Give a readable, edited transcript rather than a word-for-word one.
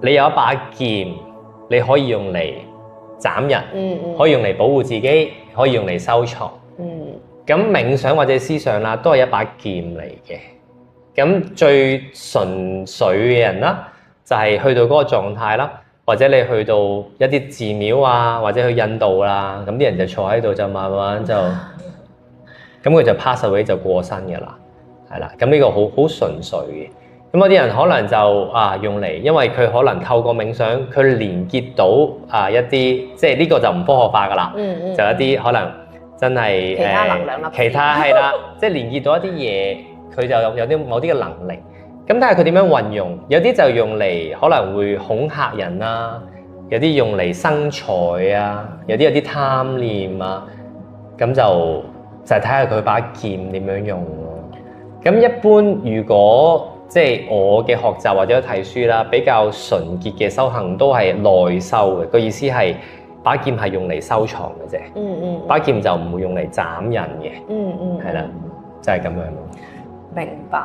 你有一把劍，你可以用嚟斬人，可以用嚟保護自己，可以用嚟收藏。咁冥想或者思想啦，都係一把劍嚟嘅。咁最純粹嘅人啦，就係去到嗰個狀態啦，或者你去到一啲寺廟啊，或者去印度啦，咁啲人就坐喺度就慢慢就，咁佢就 pass away 就過身嘅啦，係啦。咁呢個好純粹嘅。咁有啲人可能就用嚟，因為佢可能透過冥想，佢連結到一啲，即係呢個就唔科學化噶啦，就一啲可能真係其他能量粒子，其他係啦，即係連結到一啲嘢，佢就有啲某啲嘅能力。咁睇下佢點樣運用，有啲就用嚟可能會恐嚇人啦，有啲用嚟生財啊，有啲貪念啊，咁就係睇下佢把劍點樣用咯。咁一般如果即係我嘅學習或者睇書啦，比較純潔嘅修行都係內修嘅，個意思係把劍係用嚟收藏嘅啫，把劍就唔會用嚟斬人嘅，係啦，就係咁樣咯。明白。